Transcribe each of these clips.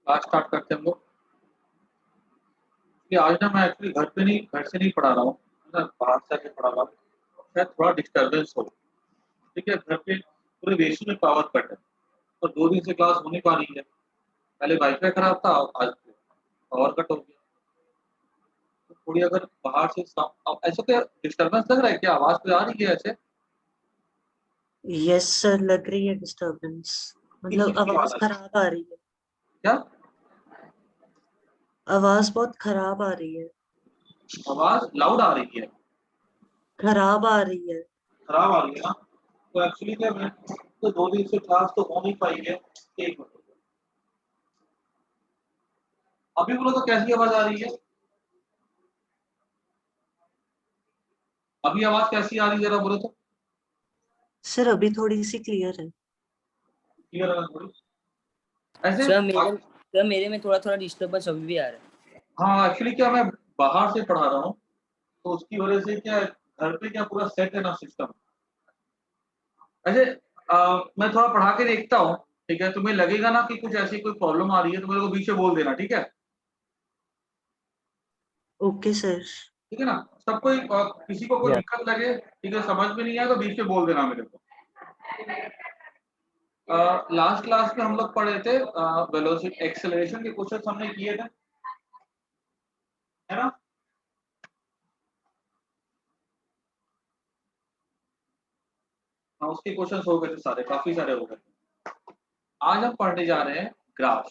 Class start करते हैं हम लोग। ये आज ना मैं एक्चुअली घर से नहीं पढ़ा रहा हूँ, मैं बाहर से आके पढ़ा रहा हूँ। शायद थोड़ा डिस्टर्बेंस हो। ठीक है, घर पे पूरे देश में पावर कट है, तो 2 दिन से क्लास हो नहीं पा रही है। पहले वाईफाई खराब था, आज पावर कट हो गया। तो थोड़ी अगर बाहर से अब ऐसा क्या डिस्टर्बेंस लग रहा है, क्या आवाज़ कोई आ रही है ऐसे? यस सर, लग रही है डिस्टरबेंस। किस मतलब चीज़ की आवाज आवाज़ आ रही है? खराब आ रही है। क्या? आवाज बहुत खराब आ रही है। आवाज़ लाउड आ रही है? खराब आ रही है। खराब आ रही है ना? तो एक्चुअली क्या है, तो 2 दिन से क्लास तो हो नहीं पाई है। 1 मिनट। अभी बोलो तो कैसी आवाज़ आ रही है? अभी आवाज़ कैसी आ रही है, ज़रा बोलो तो? सर अभी थोड़ी सी क्लियर है। क्लियर है थोड़ी? ऐसे सर मेरे में थोड़ा थोड़ा डिस्टर्बेंस अभी भी आ रहा है। हाँ, एक्चुअली क्या मैं बाहर से पढ़ा रहा हूँ, तो उसकी वजह से क्या है, घर पे क्या पूरा सेट है ना सिस्टम। ऐसे मैं थोड़ा पढ़ा के देखता हूँ, ठीक है? तुम्हें लगेगा ना कि कुछ ऐसी कोई प्रॉब्लम आ रही है, तो मेरे को बीच में बोल देना, ठीक है? Okay sir. ठीक है ना? सबको किसी को कोई दिक्कत लगे, ठीक है, समझ में नहीं आए तो बीच में बोल देना मेरे को। लास्ट क्लास में हम लोग पढ़े थे वेलोसिटी एक्सेलरेशन के क्वेश्चन हमने किए थे, है ना? हाँ, उसके क्वेश्चन हो गए थे सारे, काफी सारे हो गए। आज हम पढ़ने जा रहे हैं ग्राफ।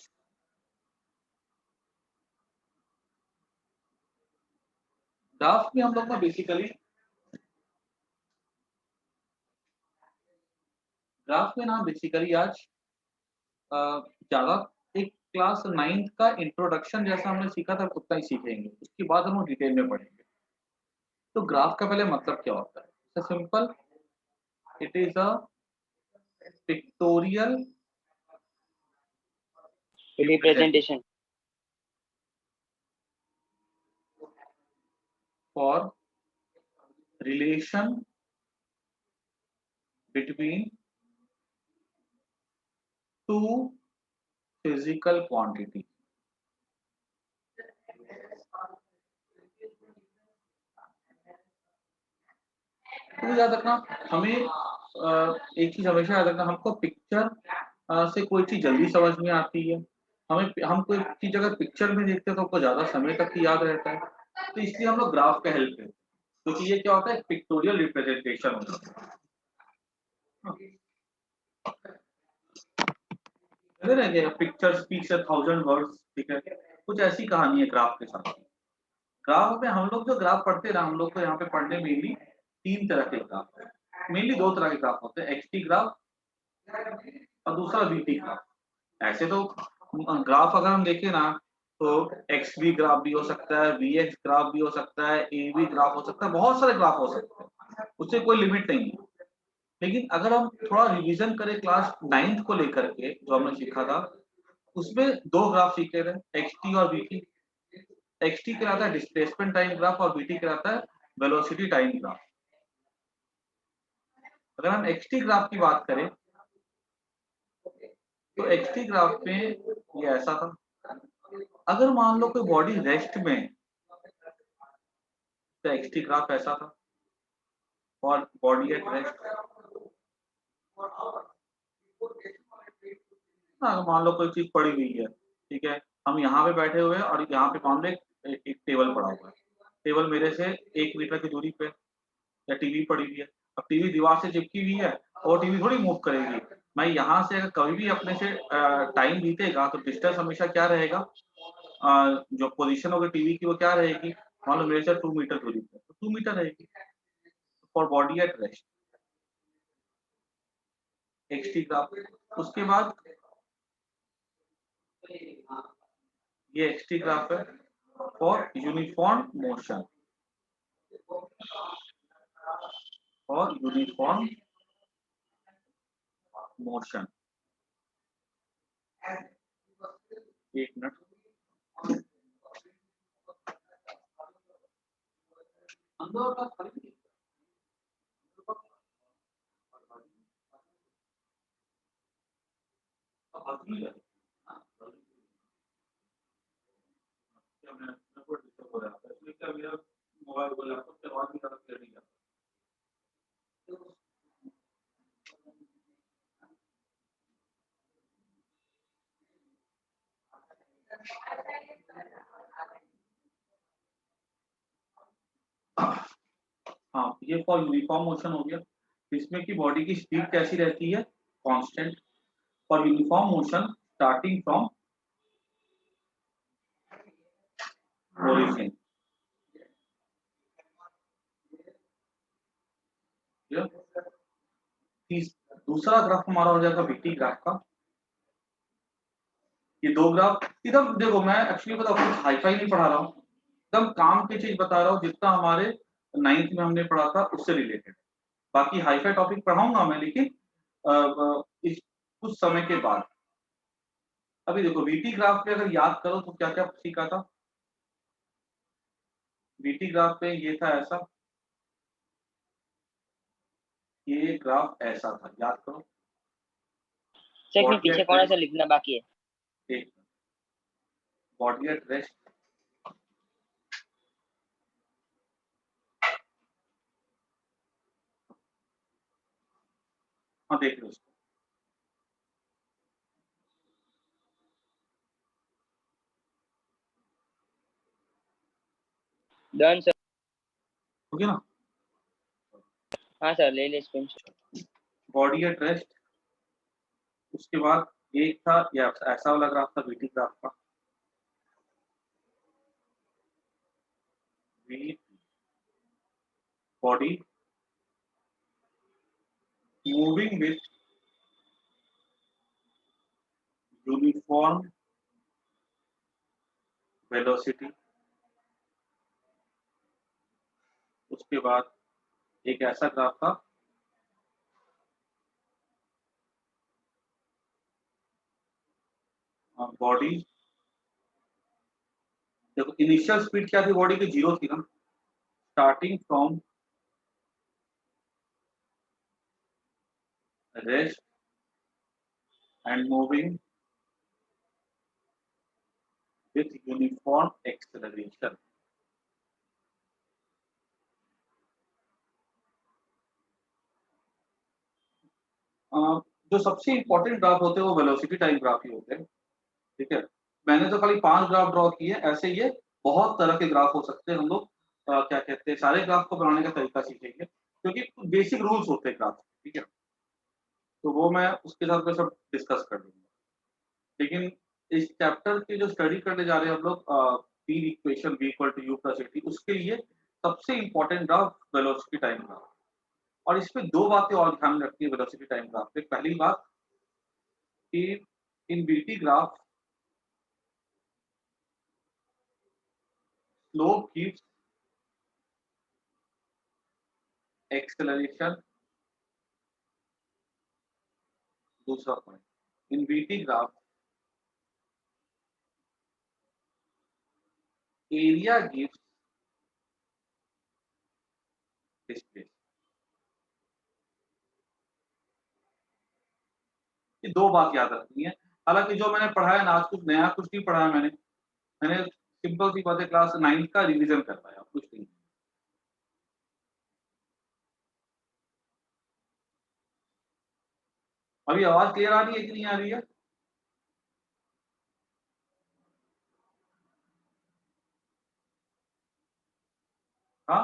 ग्राफ में हम लोग ना बेसिकली ग्राफ में ना बेसिकली आज ज़्यादा एक क्लास 9th का इंट्रोडक्शन जैसा हमने सीखा था उतना ही सीखेंगे, उसके बाद हम डिटेल में पढ़ेंगे। तो ग्राफ का पहले मतलब क्या होता है? Simple, it is a pictorial representation for relation between two physical quantity. तो याद रखना, हमें एक चीज हमेशा याद रखना, हमको पिक्चर से कोई चीज जल्दी समझ में आती है। हम कोई चीज अगर पिक्चर में देखते हैं तो हमको ज्यादा समय तक याद रहता है, तो इसलिए हम लोग ग्राफ का हेल्प लेते हैं, क्योंकि ये क्या होता है, पिक्टोरियल रिप्रेजेंटेशन होता है। Picture speaks a thousand words, ठीक है? कुछ ऐसी कहानी है ग्राफ के साथ। ग्राफ में हम लोग जो ग्राफ पढ़ते हैं ना, हम लोग को यहाँ पे पढ़ने मेनली 3 तरह के ग्राफ है। मेनली 2 तरह के ग्राफ होते हैं, एक्सटी ग्राफ और दूसरा वीटी ग्राफ। ऐसे तो ग्राफ अगर हम देखें ना, तो एक्स वी ग्राफ भी हो सकता है, वी एक्स ग्राफ भी हो सकता है, ए वी ग्राफ हो सकता है, बहुत सारे ग्राफ हो सकते हैं, उससे कोई लिमिट नहीं है। लेकिन अगर हम थोड़ा रिवीजन करें क्लास 9th को लेकर के, जो हमने सीखा था, उसमें 2 ग्राफ सीखे थे, एक्सटी और वीटी। एक्सटी कहलाता है डिस्प्लेसमेंट टाइम ग्राफ और वीटी कहलाता है वेलोसिटी टाइम ग्राफ। अगर हम एक्सटी ग्राफ की बात करें, तो एक्सटी ग्राफ में ये ऐसा था, अगर मान लो कोई बॉडी रेस्ट में, तो एक्सटी ग्राफ ऐसा था, और बॉडी एट रेस्ट। हाँ, मान लो कोई चीज पड़ी हुई है, ठीक है, हम यहाँ पे बैठे हुए हैं और यहाँ पे मान लो एक टेबल पड़ा हुआ है। टेबल मेरे से 1 मीटर की दूरी पे, या टीवी पड़ी हुई है। अब टीवी दीवार से चिपकी हुई है, और टीवी थोड़ी मूव करेगी। मैं यहाँ से अगर कभी भी अपने से टाइम बीतेगा, तो डिस्टेंस हमेशा क्या रहेगा, जो पोजीशन होगी टीवी की वो क्या रहेगी, मान लो मेरे से 2 मीटर दूरी पे, तो 2 मीटर रहेगी for body at rest, x t graph. उसके बाद ये एक्सटी ग्राफ है फॉर यूनिफॉर्म मोशन, और यूनिफॉर्म मोशन। 1 मिनट। मेरा मोबाइल को लैपटॉप से आवाज भी ज़्यादा क्लियर नहीं जाता। हाँ, ये फॉर यूनिफॉर्म मोशन हो गया। इसमें कि बॉडी की स्पीड कैसी रहती है? Constant. For uniform motion starting from origin. दूसरा ग्राफ हमारा हो जाएगा वीटी ग्राफ का। ये दो ग्राफ एकदम देखो, मैं एक्चुअली बताऊं कुछ हाईफाई नहीं पढ़ा रहा हूँ, एकदम काम की चीज बता रहा हूँ, जितना हमारे 9th में हमने पढ़ा था उससे रिलेटेड। बाकी हाईफाई टॉपिक पढ़ाऊंगा मैं, लेकिन इस कुछ समय के बाद। अभी देखो वीटी ग्राफ पे अगर याद करो तो क्या क्या सीखा था। वीटी ग्राफ पे ये था ऐसा, ये ग्राफ ऐसा था, याद करो। चेक में बॉडी पीछे एट कौन सा रेस्ट, लिखना बाकी है? एक बॉडी एट रेस्ट, हाँ देख लो इसको। Done sir. हो गया ना? हाँ सर, ले ले स्क्रीनशॉट। बॉडी एट रेस्ट, उसके बाद एक था या ऐसा वाला ग्राफ था वीटी ग्राफ का, v body moving with uniform velocity. उसके बाद एक ऐसा ग्राफ था बॉडी, देखो इनिशियल स्पीड क्या थी बॉडी की? 0 थी ना, starting from rest and moving with uniform acceleration. जो सबसे इंपॉर्टेंट ग्राफ होते हैं वो वेलोसिटी टाइम ग्राफ ही होते हैं, ठीक है। मैंने तो खाली 5 ग्राफ ड्रॉ किए, ऐसे ये बहुत तरह के ग्राफ हो सकते हैं। हम लोग क्या कहते हैं, सारे ग्राफ को बनाने का तरीका सीखेंगे, क्योंकि बेसिक रूल्स होते हैं ग्राफ, ठीक है। तो वो मैं उसके साथ में सब डिस्कस कर लूंगा। लेकिन इस चैप्टर की जो स्टडी करने जा रहे हैं हम लोग, p equation v equal to you plus a t, उसके लिए सबसे important graph velocity time graph. और इसमें दो बातें और ध्यान रखनी है वेलोसिटी टाइम ग्राफ पे। पहली बात कि in BT graph slope gives acceleration. दूसरा point, in BT graph area gives displacement. ये दो बात याद रखनी है। हालांकि जो मैंने पढ़ाया ना, आज कुछ नया कुछ नहीं पढ़ाया मैंने। मैंने सिंपल सी बातें क्लास 9 का रिवीजन करवाया, कुछ नहीं। अभी आवाज क्लियर आ रही है कि नहीं आ रही है? हाँ,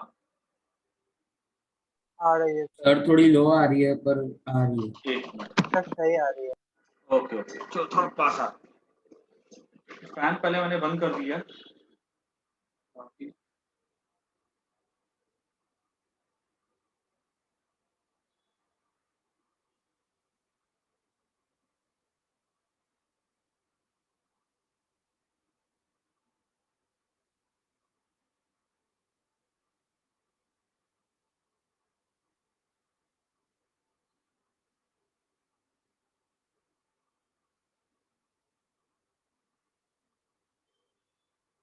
आ रही है सर, थोड़ी लो आ रही है पर आ रही है। एक मिनट, सर, सही आ रही है। ओके ओके, चलो थोड़ा पास आ। फैन पहले मैंने बंद कर दिया है। बाकी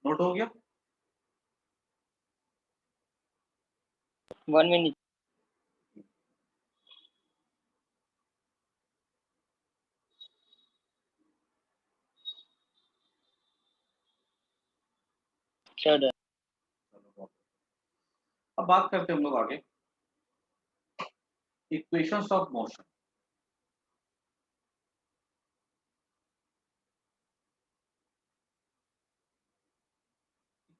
नोट हो गया? 1 मिनट। सर चलो, अब बात करते हैं हम लोग आगे equations of motion.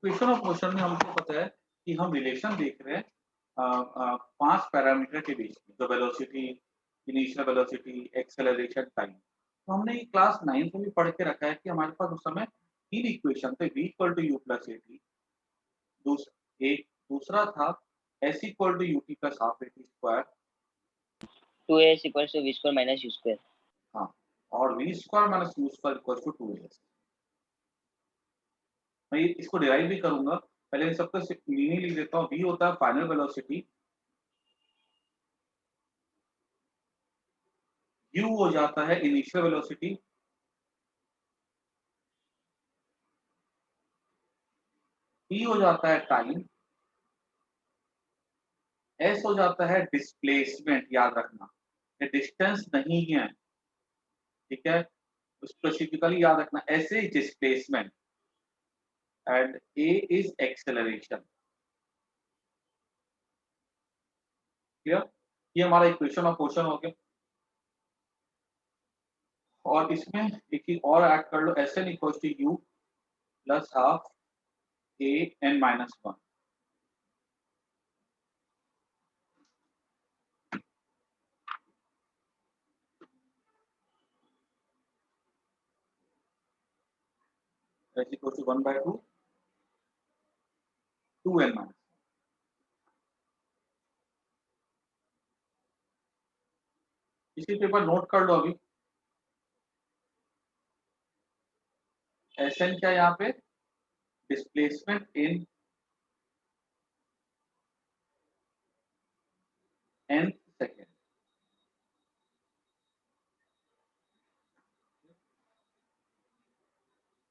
Equation of motion में हमको पता है कि हम रिलेशन देख रहे हैं 5 पैरामीटर के बीच में, जो velocity, initial velocity, acceleration, time. तो हमने ये क्लास 9 में भी पढ़ के रखा है कि हमारे पास उस समय 3 इक्वेशन थे, v equal to you plus a t, दूसरा था s equal to u t plus half a t square, 2as equals to v square minus u square। हाँ, और v square minus you square equal to 2as। मैं इसको derive भी करूंगा, पहले इन सबका मीनिंग लिख देता हूँ। v होता है फाइनल वेलोसिटी, u हो जाता है इनिशियल वेलोसिटी, t हो जाता है टाइम, s हो जाता है डिस्प्लेसमेंट। याद रखना ये डिस्टेंस नहीं है, ठीक है, स्पेसिफिकली याद रखना, s is displacement and a is acceleration. Clear? ये हमारा इक्वेशन ऑफ मोशन हो गया। और इसमें एक चीज और ऐड कर लो, S N equal to you plus half A N minus 1। S equal to 1/2 2n minus. इसी पेपर नोट कर लो अभी। एस एन क्या यहाँ पे, डिस्प्लेसमेंट इन nth सेकेंड।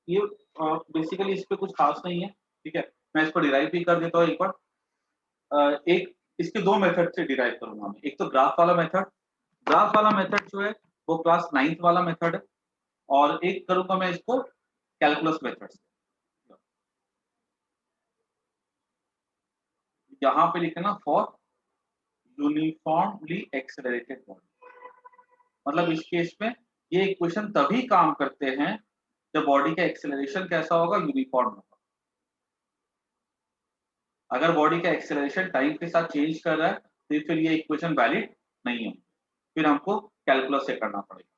ये बेसिकली इस पे कुछ खास नहीं है, ठीक है। मैं इसको डिराइव भी कर देता हूँ एक बार। एक इसके दो मेथड से डिराइव करूंगा मैं। एक तो ग्राफ वाला मेथड, ग्राफ वाला मेथड जो है वो क्लास 9th वाला मेथड है, और एक करूंगा मैं इसको कैलकुलस मेथड से। यहाँ पे लिखना फॉर यूनिफॉर्मली एक्सेलरेटेड बॉडी, मतलब इस केस में ये इक्वेशन तभी काम करते हैं जब बॉडी का एक्सेलरेशन कैसा होगा, यूनिफॉर्म होगा। अगर बॉडी का एक्सेलरेशन टाइम के साथ चेंज कर रहा है तो फिर ये इक्वेशन वैलिड नहीं है, फिर हमको कैलकुलस से करना पड़ेगा।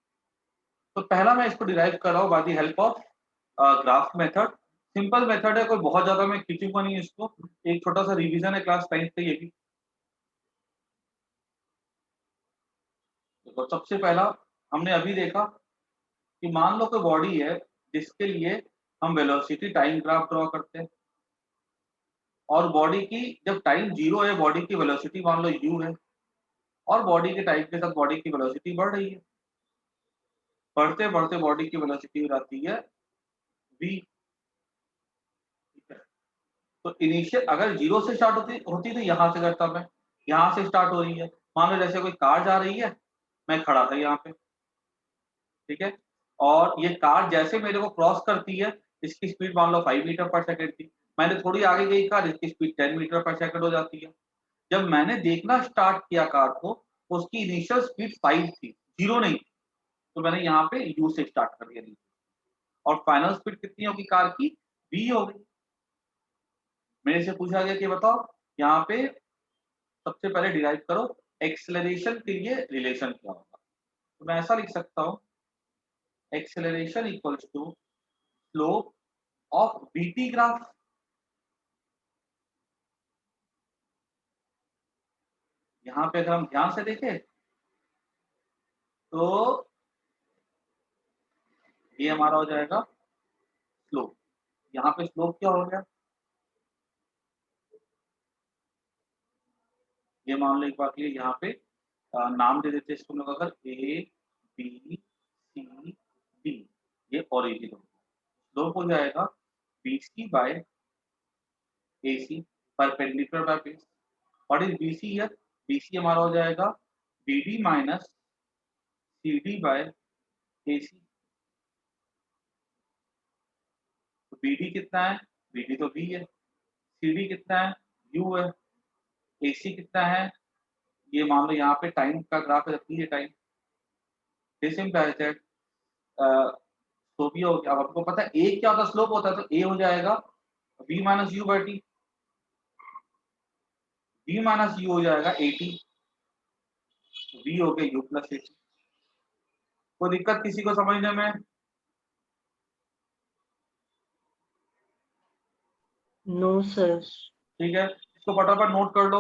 तो पहला मैं इसको डिराइव कर रहा हूँ by the help of graph method. Simple method है, कोई बहुत ज्यादा मैं खींचूंगा नहीं इसको, एक छोटा सा रिवीजन है क्लास 9th का ये भी। तो सबसे पहला हमने अभी देखा कि मान लो कोई बॉडी है जिसके लिए हम वेलोसिटी टाइम ग्राफ ड्रॉ करते हैं, और बॉडी की जब टाइम 0 है बॉडी की वेलोसिटी मान लो u है, और बॉडी के टाइम के साथ बॉडी की वेलोसिटी बढ़ रही है, बढ़ते बढ़ते बॉडी की वेलोसिटी हो जाती है v। तो इनिशियल अगर 0 से स्टार्ट होती तो यहाँ से करता मैं, यहाँ से स्टार्ट हो रही है। मान लो जैसे कोई कार जा रही है, मैं खड़ा था यहाँ पे, ठीक है, और ये कार जैसे मेरे को क्रॉस करती है, इसकी स्पीड मान लो 5 मीटर पर सेकंड थी, मैंने थोड़ी आगे गई कार, इसकी स्पीड 10 मीटर पर सेकंड हो जाती है। जब मैंने देखना स्टार्ट किया कार को, उसकी इनिशियल स्पीड 5 थी, 0 नहीं थी, तो मैंने यहाँ पे यू से स्टार्ट कर दिया, और फाइनल स्पीड कितनी होगी कार की, v हो गई। मेरे से पूछा गया कि बताओ यहाँ पे सबसे पहले डिराइव करो एक्सेलरेशन के लिए रिलेशन क्या होगा। तो मैं ऐसा लिख सकता हूँ, acceleration equals to slope of v t graph. यहाँ पे अगर हम ध्यान से देखें तो ये हमारा हो जाएगा स्लोप। यहाँ पे स्लोप क्या हो गया, ये मान लो एक बार के लिए यहाँ पे नाम दे देते हैं इसको लोग, अगर ए बी सी डी, ये ओरिजिन हो गया। स्लोप हो जाएगा B C by AC, perpendicular by base. What is BC here, BC हमारा हो जाएगा BD minus CD by AC। तो BD कितना है, BD तो V है, CD कितना है, U है, AC कितना है, ये मान लो यहाँ पे टाइम का ग्राफ है, ये time, this implies that slope ये हो गया। अब आपको पता है A क्या होता है, स्लोप होता है, तो A हो जाएगा V minus U by T, V minus you हो जाएगा AT, V हो गया U प्लस AT। कोई दिक्कत किसी को समझने में? No sir. ठीक है, इसको फटाफट नोट कर लो।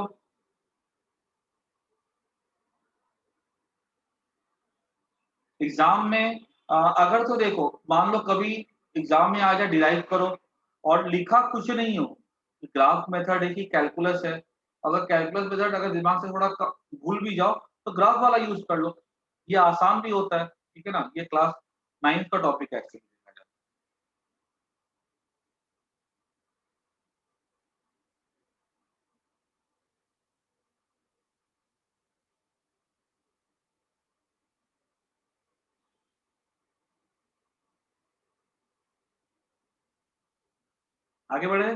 एग्जाम में अगर तो देखो मान लो कभी एग्जाम में आ जाए डिराइव करो और लिखा कुछ नहीं हो, ग्राफ मेथड है कि कैलकुलस है, अगर कैलकुलस मेथड अगर दिमाग से थोड़ा भूल भी जाओ तो ग्राफ वाला यूज कर लो, ये आसान भी होता है। ठीक है ना, ये क्लास 9 का टॉपिक है एक्चुअली। आगे बढ़े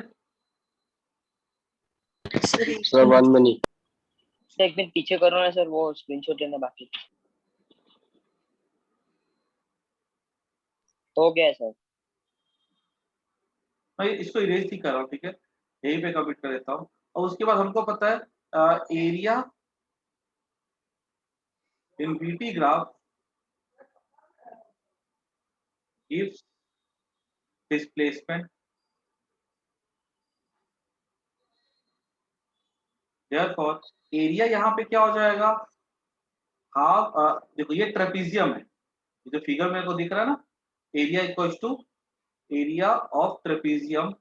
सर 1 मिनट। एक मिनट पीछे करो ना सर, वो स्क्रीनशॉट लेना बाकी हो गया है सर। मैं इसको इरेज ही कर रहा हूँ, ठीक है, यही पे कमिट कर देता हूँ। और उसके बाद हमको पता है area in VT graph gives displacement, therefore area यहाँ पे क्या हो जाएगा, हाफ, देखो ये ट्रेपीजियम है, ये जो फिगर मेरे को दिख रहा है ना, area equals to area of trapezium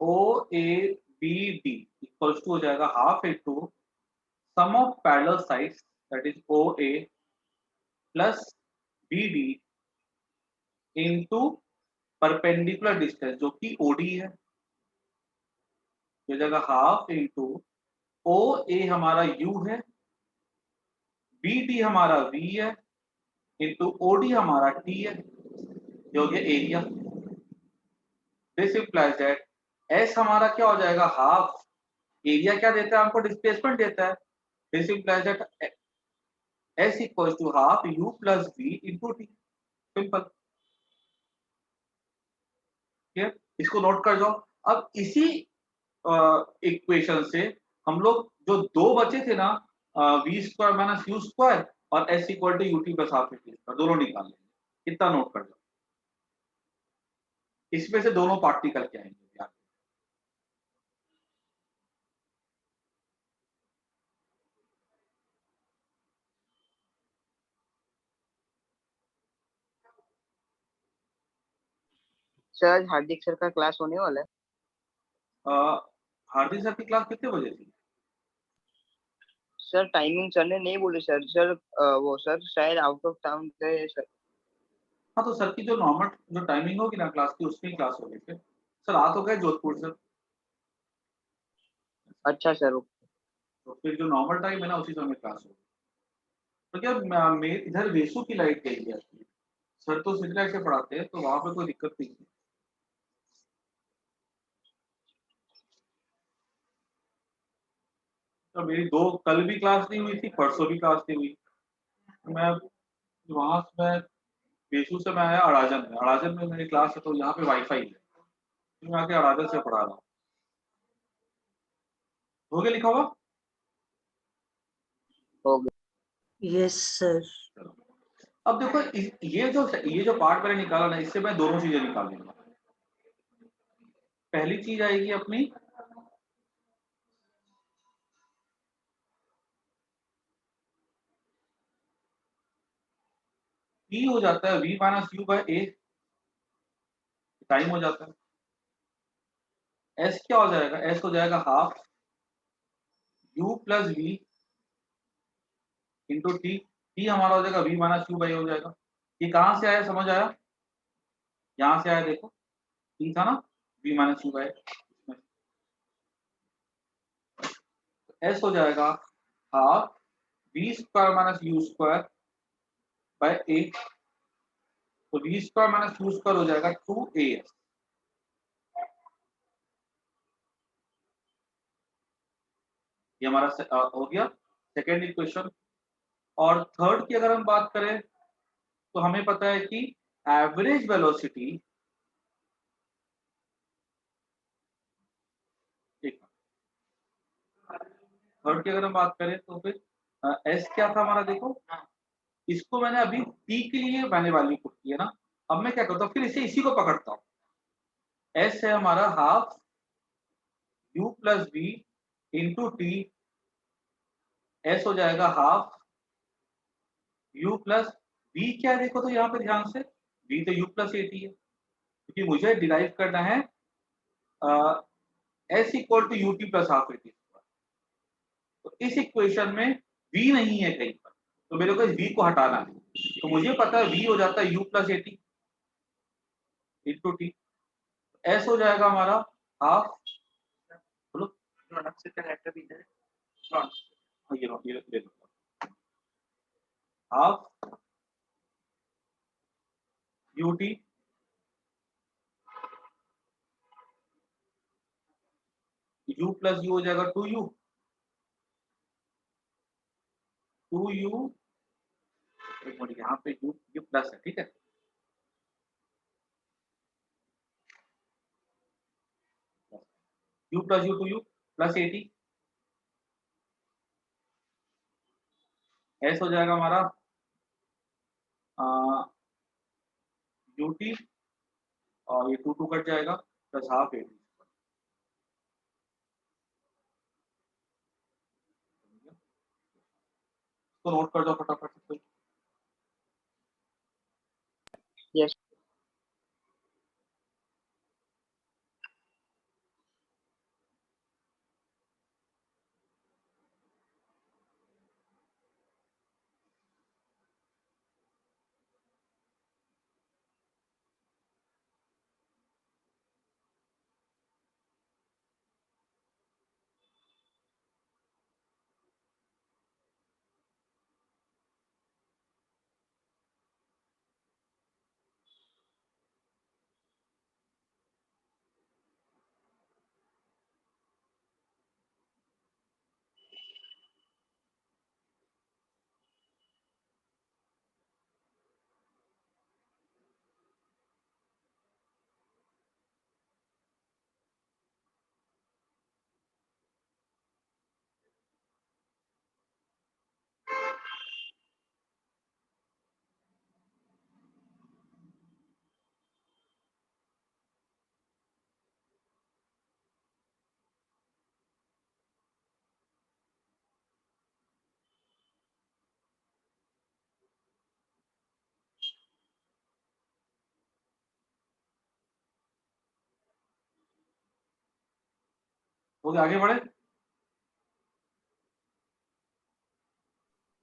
OABD equals to हो जाएगा half into sum of parallel sides that is OA plus BD into perpendicular distance जो कि OD है, हो जाएगा हाफ इंटू OA हमारा U है, BD हमारा V है, इंटू OD हमारा T है, ये हो गया area. This implies that S हमारा क्या हो जाएगा, हाफ, एरिया क्या देता है हमको, डिस्प्लेसमेंट देता है, this implies that S equals to half U plus V into T, simple. ठीक, इसको नोट कर जाओ। अब इसी इक्वेशन से हम लोग जो दो बचे थे ना, V square minus you square और S equal to u t plus half t square, दोनों निकाल लेंगे। इतना नोट कर जाओ, इसमें से दोनों पार्ट निकल के आएंगे। सर आज हार्दिक सर का क्लास होने वाला है। हार्दिक सर की क्लास कितने बजे थी? सर टाइमिंग सर ने नहीं बोली सर। सर वो सर शायद आउट ऑफ टाउन थे सर। हाँ, तो सर की जो नॉर्मल जो टाइमिंग होगी ना क्लास की, उसमें क्लास होगी। फिर सर आ तो गए जोधपुर से, अच्छा सर। तो फिर जो नॉर्मल टाइम है ना उसी समय क्लास होगी। तो क्या इधर वेसु की लाइट गई है, सर तो सिटी लाइट से पढ़ाते हैं, तो वहां पे कोई दिक्कत नहीं है। तो मेरी दो कल भी क्लास नहीं हुई थी, परसों भी क्लास नहीं हुई। मैं वहां से मैं बेसू से मैं आया अड़ाजन में, अड़ाजन में मेरी क्लास है, तो यहाँ पे वाईफाई है, तो मैं आके अड़ाजन से पढ़ा रहा हूँ। हो गया लिखा हुआ? हो गया। Yes sir. अब देखो ये जो पार्ट मैंने निकाला ना, इससे मैं दोनों चीजें निकाल लूंगा। पहली चीज आएगी अपनी V हो जाता है V minus u by a, time हो जाता है। S क्या हो जाएगा, S हो जाएगा half U plus V into T, T हमारा हो जाएगा V माइनस यू बाई हो जाएगा। ये कहाँ से आया, समझ आया? यहाँ से आया, देखो टी था ना, V minus U by, S हो जाएगा half V square minus you square by A, तो v square minus u square हो जाएगा 2as। ये हमारा हो गया सेकेंड इक्वेशन। और थर्ड की अगर हम बात करें तो हमें पता है कि एवरेज वेलोसिटी, थर्ड की अगर हम बात करें तो फिर एस क्या था हमारा, देखो इसको मैंने अभी टी के लिए मैंने वैल्यू पुट की है ना। अब मैं क्या करता हूँ, फिर इसी को पकड़ता हूँ। एस है हमारा half u plus v into T, S हो जाएगा हाफ u प्लस v, क्या है देखो तो यहाँ पे ध्यान से v तो u प्लस एटी है, क्योंकि मुझे डिराइव करना है s equal to u t plus half a t. तो इस इक्वेशन में v नहीं है कहीं पर, तो मेरे को इस v को हटाना है। तो मुझे पता है v हो जाता है u plus eighty into T, S हो जाएगा हमारा हाफ, बोलो ये half U T u plus you हो जाएगा 2u, 2u एक मिनट, यहाँ पे u प्लस है, ठीक है। u plus you 2u plus 80, S हो जाएगा हमारा यू टी, और ये 2 कट जाएगा प्लस हाफ 80। तो नोट कर दो फटाफट से। Yes. हो गया, आगे बढ़े।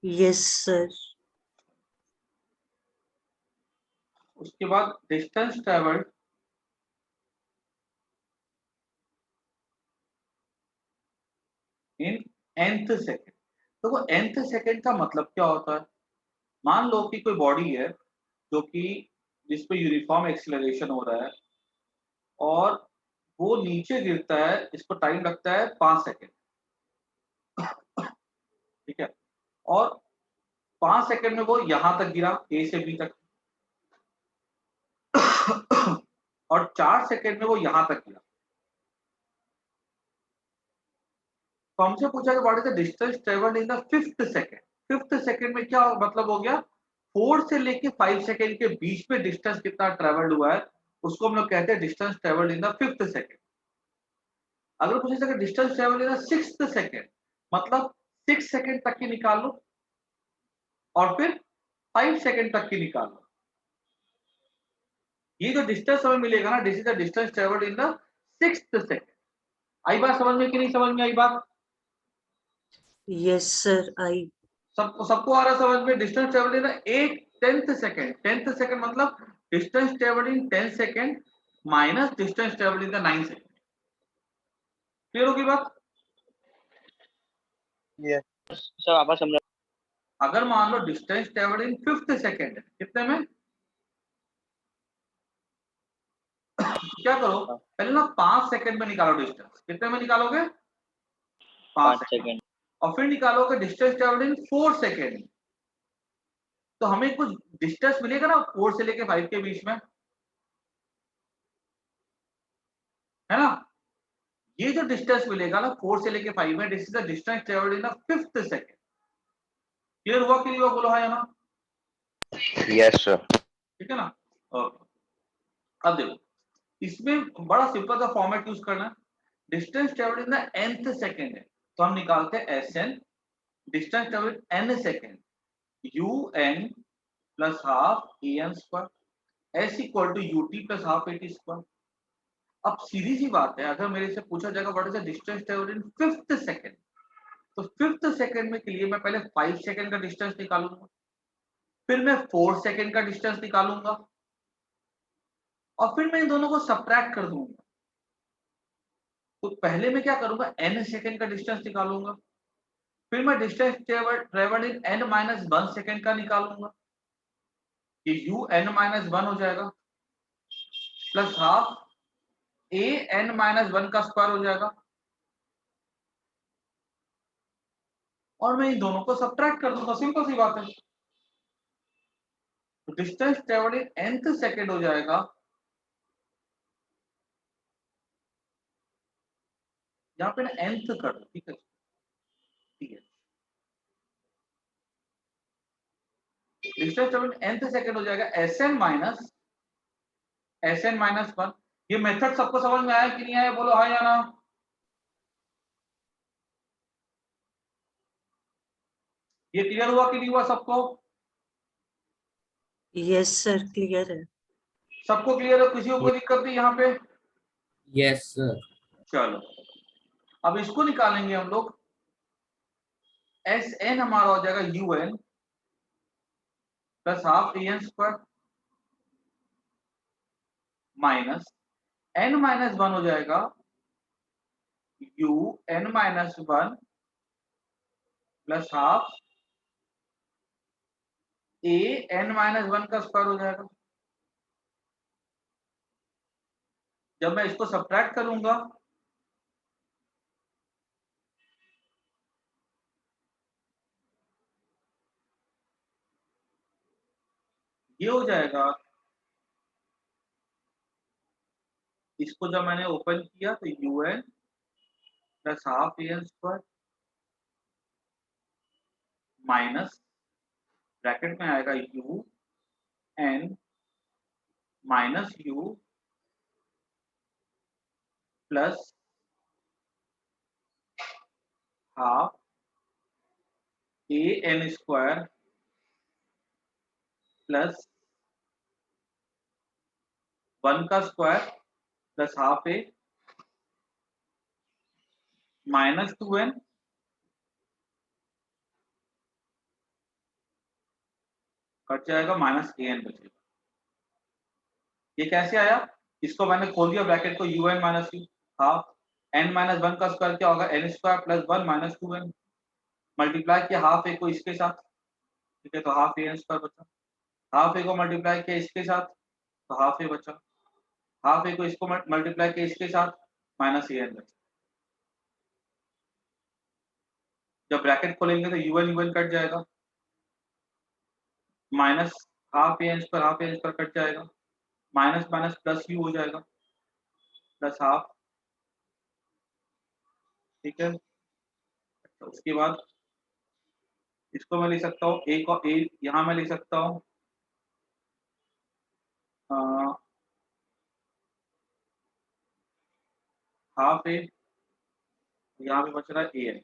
Yes, sir. उसके बाद डिस्टेंस ट्रेवल्ड इन nth सेकेंड। तो वो nth सेकेंड का मतलब क्या होता है, मान लो कि कोई बॉडी है जो कि जिस पे यूनिफॉर्म एक्सीलरेशन हो रहा है और वो नीचे गिरता है, इसको टाइम लगता है 5 सेकेंड, ठीक है। और 5 सेकेंड में वो यहां तक गिरा, ए से बी तक, और 4 सेकेंड में वो यहां तक गिरा। तो हमसे पूछा कि what is the distance travelled in the 5th second. 5th second में क्या मतलब हो गया, 4 से लेके 5 सेकेंड के बीच में डिस्टेंस कितना ट्रेवल्ड हुआ है, उसको हम लोग कहते हैं distance travelled in the 5th second. अगर पूछे कि distance travelled in the 6th second, मतलब 6 सेकेंड तक की निकाल लो और फिर 5 सेकेंड तक की निकाल लो। ये जो डिस्टेंस हमें मिलेगा ना, this is the distance travelled in the 6th second. आई बात समझ में कि नहीं समझ में आई बात? Yes, sir. सबको आ रहा समझ में? Distance travelled in 10th second. 10th second मतलब distance travelled in 10 second minus distance travelled in the 9 second. Clear होगी बात? Yes. सर वापस समझा। अगर मान लो distance travelled in 5th second, कितने में? क्या करो, पहले ना 5 सेकेंड में निकालो डिस्टेंस। कितने में निकालोगे? 5 सेकेंड। सेकेंड। और फिर निकालोगे डिस्टेंस ट्रेवल्ड इन 4 सेकेंड। तो हमें कुछ डिस्टेंस मिलेगा ना 4 से लेके 5 के बीच में, है ना? ये जो डिस्टेंस मिलेगा ना 4 से लेके 5 में, this is the distance travelled in 5th second. Clear हुआ कि नहीं हुआ? बोलो हाँ या ना। Yes, sir. ठीक है ना? ओके, अब देखो इसमें बड़ा सिंपल सा फॉर्मेट यूज करना है। Distance travelled in the nth second है, तो हम निकालते हैं Sn, distance travelled n second, un plus half an square s equal to ut plus half at square. अब सीधी सी बात है, अगर मेरे से पूछा जाएगा what is the distance travelled in 5th second, तो 5th सेकेंड में के लिए मैं पहले 5 सेकेंड का डिस्टेंस निकालूंगा, फिर मैं 4 सेकेंड का डिस्टेंस निकालूंगा, और फिर मैं इन दोनों को सब्ट्रैक्ट कर दूंगा। तो पहले मैं क्या करूंगा, n सेकेंड का डिस्टेंस निकालूंगा, फिर मैं डिस्टेंस ट्रेवल्ड इन n-1 सेकेंड का निकालूंगा, ये un-1 हो जाएगा, प्लस हाफ an-1 का स्क्वायर हो जाएगा, और मैं इन दोनों को सब्ट्रैक्ट कर दूंगा। सिंपल सी बात है। तो डिस्टेंस ट्रेवल्ड इन nth सेकेंड हो जाएगा, यहाँ पे ना nth कर दो, ठीक है, ठीक है। डिस्टेंस ट्रेवल्ड इन nth सेकेंड हो जाएगा Sn-1। ये मेथड सबको समझ में आया कि नहीं आया? बोलो हाँ या ना। ये क्लियर हुआ कि नहीं हुआ सबको? Yes, sir. Clear है। सबको क्लियर है? किसी को कोई दिक्कत नहीं यहाँ पे? Yes, sir. चलो अब इसको निकालेंगे हम लोग। Sn हमारा हो जाएगा un plus half an square minus n-1 हो जाएगा un-1 प्लस हाफ an-1 का स्क्वायर हो जाएगा। जब मैं इसको सब्ट्रैक्ट करूंगा, ये हो जाएगा, इसको जब मैंने ओपन किया तो un plus half an square minus bracket में आएगा un minus u plus half an square plus 1 का square plus half a minus 2n cut जाएगा, माइनस an बचेगा। ये कैसे आया? इसको मैंने खोल दिया ब्रैकेट को, un minus u, half n-1 का स्क्वायर क्या होगा, n square plus 1 minus 2n, multiply किया हाफ a को इसके साथ, ठीक है, तो हाफ an स्क्वायर बचा। हाफ a को मल्टीप्लाई किया इसके साथ तो हाफ a बचा, हाफ a को इसको मल्टीप्लाई किया इसके साथ माइनस an बचा। जब ब्रैकेट खोलेंगे तो un कट जाएगा, minus half an square cut जाएगा, माइनस माइनस प्लस u हो जाएगा, प्लस हाफ, ठीक है। तो उसके बाद इसको मैं लिख सकता हूँ, एक और ए यहाँ मैं लिख सकता हूँ हाफ ए, यहाँ पे बच रहा है ए है,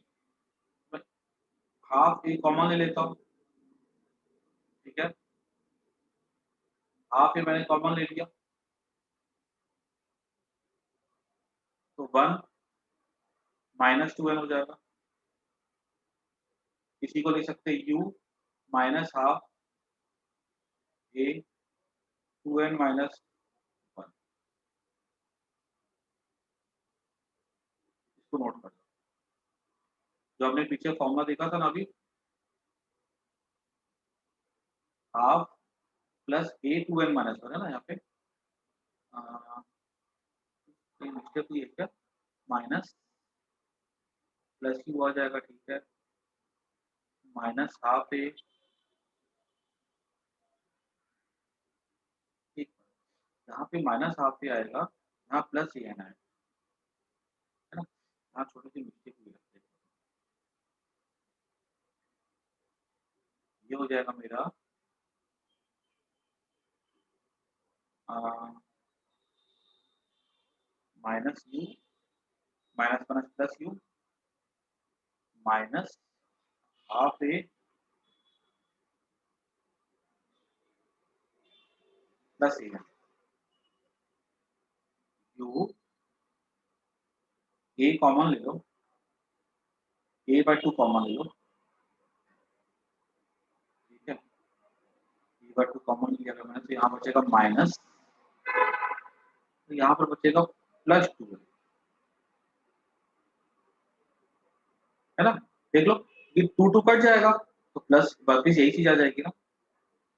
हाफ ए कॉमन ले लेता हूँ, ठीक है, हाफ ए मैंने कॉमन ले लिया तो 1 माइनस 2n हो जाएगा। इसी को लिख सकते हैं u माइनस हाफ ए 2n माइनस 1। इसको नोट कर, जो हमने पीछे फॉर्मूला देखा था ना अभी, half plus a two n minus one है ना यहाँ पे, मिस्टेक हुई है क्या, माइनस प्लस यू आ जाएगा, ठीक है, माइनस हाफ ए, ठीक, यहाँ पे माइनस हाफ ए आएगा, यहाँ प्लस ए एन आएगा, है ना, यहाँ छोटी सी मिस्टेक हुई है, ये हो जाएगा मेरा minus you minus minus plus you minus half A plus A you, A common ले लो, ए बाय टू कॉमन ले लो, ठीक है, ए बाय टू कॉमन लिया अगर मैंने तो यहाँ बचेगा माइनस, तो यहाँ पर बचेगा प्लस टू, है ना, देख लो ये टू टू कट जाएगा तो प्लस वापिस यही चीज आ जाएगी ना,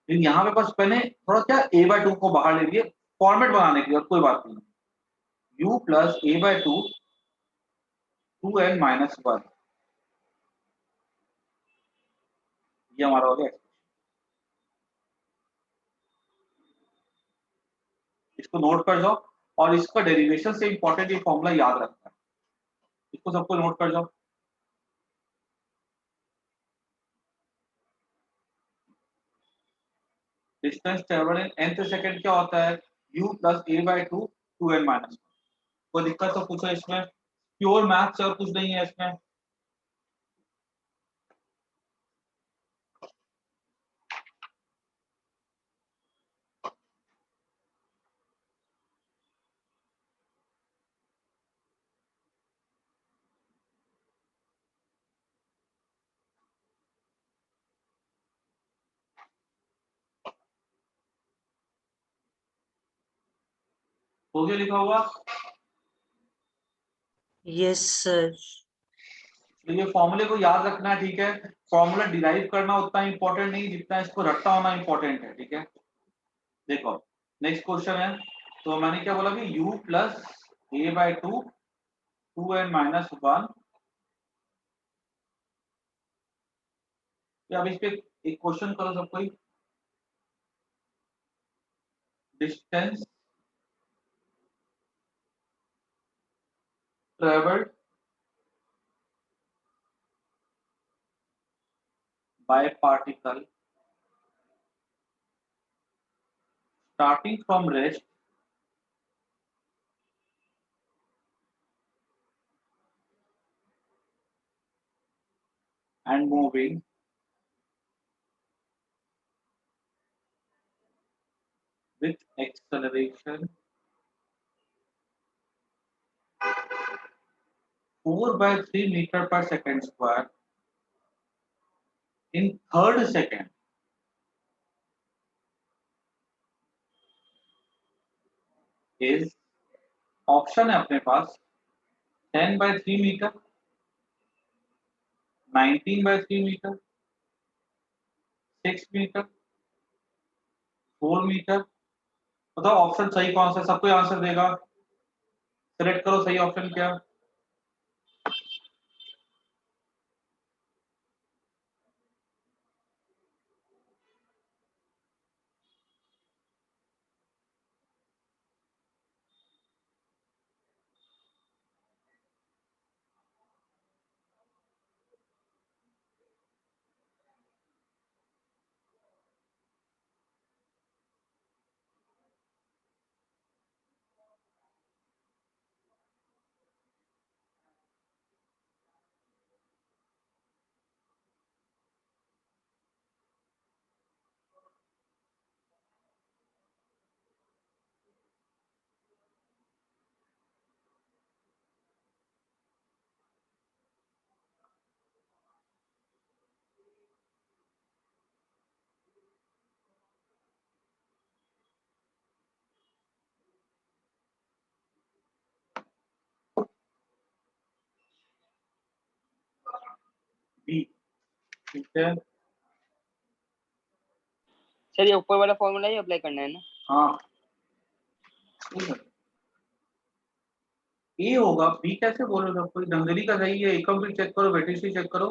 लेकिन यहाँ पे बस मैंने थोड़ा क्या ए बाय टू को बाहर ले लिए फॉर्मेट बनाने के लिए, और कोई बात नहीं, u plus a by two two n minus one, ये हमारा हो गया, इसको नोट कर जाओ, और इसका डेरिवेशन से इंपॉर्टेंट ये फॉर्मूला याद रखना है, इसको सबको नोट कर जाओ, distance travel in nth second क्या होता है, u plus a by two two n minus, कोई दिक्कत तो पूछो, इसमें प्योर मैथ्स और कुछ नहीं है इसमें, हो गया लिखा हुआ, Yes, sir. तो ये फॉर्मूले को याद रखना है, ठीक है, फॉर्मूला डिराइव करना उतना इंपॉर्टेंट नहीं जितना इसको रट्टा होना इंपॉर्टेंट है, ठीक है, देखो नेक्स्ट क्वेश्चन है, तो मैंने क्या बोला कि u plus a by two two n minus one, अब इस पे एक क्वेश्चन करो सब कोई, distance travelled by particle starting from rest and moving with acceleration 4 by 3 meter per second square in third second is, option है अपने पास 10 by 3 metre, 19 by 3 metre, 6 metre, 4 metre, बताओ ऑप्शन सही कौन सा, सबको आंसर देगा, सिलेक्ट करो सही ऑप्शन क्या, बी, ठीक है, सर ये ऊपर वाला फॉर्मूला ही अप्लाई करना है ना? हाँ ए होगा, बी कैसे बोल रहे हो? कोई डंगरी का सही है, एकम भी चेक करो, बेटी से चेक करो।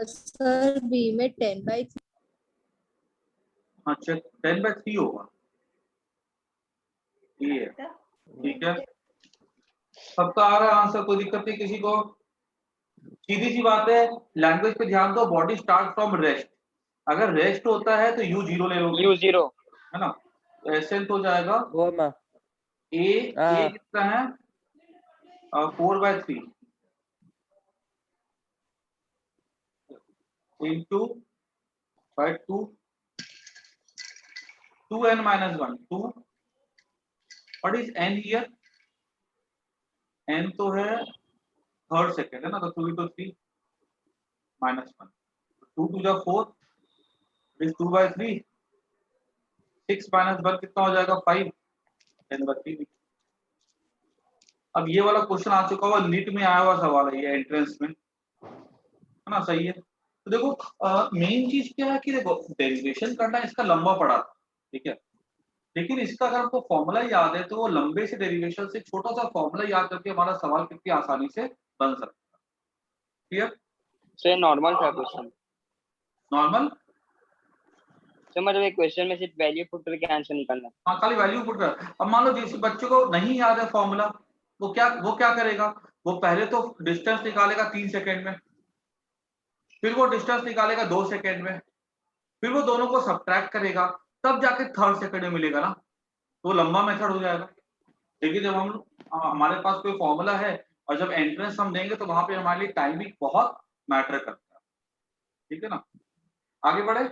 सर बी में 10/3। हाँ चेक, 10/3 होगा, ये है, ठीक है। सबका आ रहा है आंसर, कोई दिक्कत नहीं किसी को? सीधी सी बात है, लैंग्वेज पे ध्यान दो, बॉडी स्टार्ट फ्रॉम रेस्ट। अगर रेस्ट होता है तो U0 ले लोगे, U0 है ना? तो ऐसे हो जाएगा ए कितना है 4/3 into 2 2n minus 1 2। What is n here? n तो है थर्ड सेकेंड है ना, तो 2 into 3 minus 1, 2 to the 4 is 2/3, 6 minus 1 कितना हो जाएगा 5, 10/3। अब ये वाला क्वेश्चन आ चुका हुआ, नीट में आया हुआ सवाल है ये, एंट्रेंस में, है ना? सही है। तो देखो मेन चीज क्या है कि देखो डेरिवेशन करना इसका लंबा पड़ा था, ठीक है, लेकिन इसका अगर हमको फॉर्मूला याद है तो वो लंबे से डेरिवेशन से छोटा सा फॉर्मूला याद करके हमारा सवाल कितनी आसानी से बन सकता है। क्लियर? सर नॉर्मल था क्वेश्चन। नॉर्मल? सर मतलब एक क्वेश्चन में सिर्फ वैल्यू पुट करके आंसर निकालना। हाँ खाली वैल्यू पुट कर। अब मान लो जिस बच्चों को नहीं याद है फॉर्मूला, वो क्या करेगा? वो पहले तो डिस्टेंस निकालेगा 3 सेकेंड में, फिर वो डिस्टेंस निकालेगा 2 सेकेंड में, फिर वो दोनों को सब्ट्रैक्ट करेगा, तब जाके थर्ड सेकेंड में मिलेगा ना, तो लंबा मेथड हो जाएगा। देखिए जब हमारे पास कोई फॉर्मूला है और जब एंट्रेंस हम देंगे तो वहां पे हमारे लिए टाइमिंग बहुत मैटर करता है, ठीक है ना? आगे बढ़े।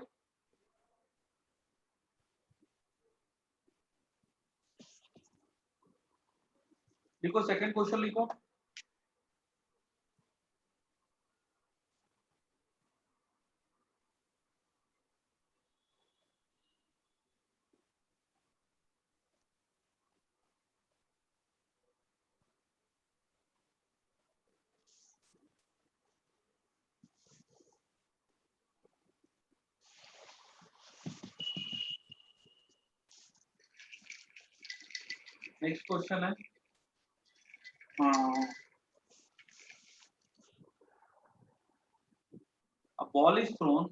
लिखो सेकंड क्वेश्चन लिखो। नेक्स्ट क्वेश्चन है a ball is thrown।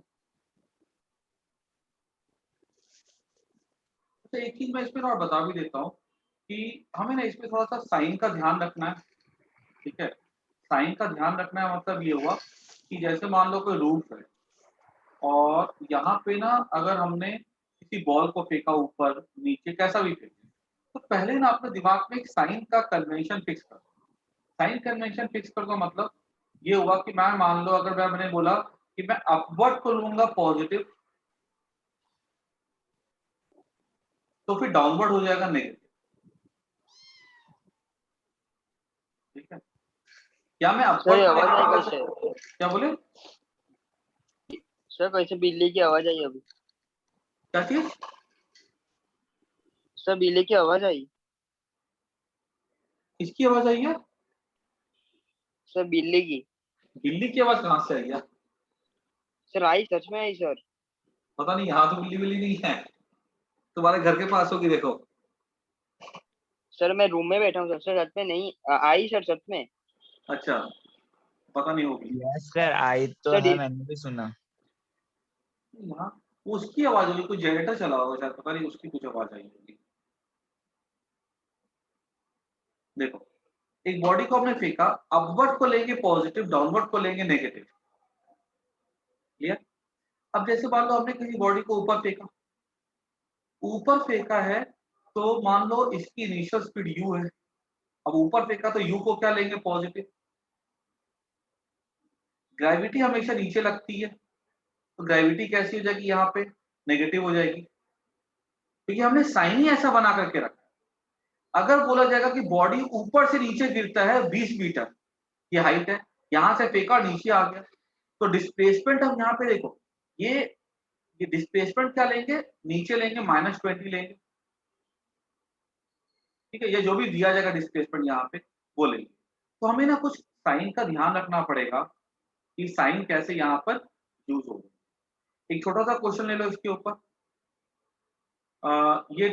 तो एक चीज मैं इसमें और बता भी देता हूँ कि हमें ना इसमें थोड़ा सा साइन का ध्यान रखना है, ठीक है? साइन का ध्यान रखना है मतलब ये हुआ कि जैसे मान लो कोई रूफ है और यहाँ पे ना अगर हमने किसी बॉल को फेंका ऊपर नीचे कैसा भी फेंके, तो पहले ना अपने दिमाग में एक साइन का कन्वेंशन फिक्स कर। साइन कन्वेंशन फिक्स कर का मतलब ये हुआ कि मैं मान लो अगर मैंने बोला कि मैं अपवर्ड को लूंगा पॉजिटिव, तो फिर डाउनवर्ड हो जाएगा नेगेटिव, ठीक है? क्या मैं सर आवाज आई अपवर्ड, कैसे? क्या बोले? सर कैसे बिजली की आवाज आई अभी? क्या चीज? सर बिजली की आवाज आई। किसकी आवाज आई है? सर बिल्ली की। बिल्ली की आवाज कहाँ से आई है? सर आई, सच में आई सर। पता नहीं, यहाँ तो बिल्ली बिल्ली नहीं है, तुम्हारे घर के पास होगी, देखो। सर मैं रूम में बैठा हूँ सर, सच में नहीं आई सर, सच में। अच्छा, पता नहीं होगी। यस सर, आई तो सर है, मैंने भी सुना। यहाँ उसकी आवाज होगी, कोई जनरेटर चला होगा शायद, पता नहीं, उसकी कुछ आवाज आई होगी। देखो एक बॉडी को हमने फेंका, अपवर्ड को लेंगे पॉजिटिव, डाउनवर्ड को लेंगे नेगेटिव, क्लियर? अब जैसे मान लो हमने किसी बॉडी को ऊपर फेंका है, तो मान लो इसकी इनिशियल स्पीड u है। अब ऊपर फेंका तो u को क्या लेंगे? पॉजिटिव। ग्रेविटी हमेशा नीचे लगती है, तो ग्रेविटी कैसी हो जाएगी? यहाँ पे नेगेटिव हो जाएगी, क्योंकि हमने साइन ही ऐसा बना करके रखा। अगर बोला जाएगा कि बॉडी ऊपर से नीचे गिरता है 20 मीटर, ये हाइट है, यहां से फेंका नीचे आ गया, तो डिस्प्लेसमेंट हम यहाँ पे देखो, ये डिस्प्लेसमेंट क्या लेंगे? नीचे लेंगे, -20 लेंगे, ठीक है? ये जो भी दिया जाएगा डिस्प्लेसमेंट यहाँ पे वो लेंगे। तो हमें ना कुछ साइन का ध्यान रखना पड़ेगा कि साइन कैसे यहाँ पर यूज होगा। एक छोटा सा क्वेश्चन ले लो इसके ऊपर। ये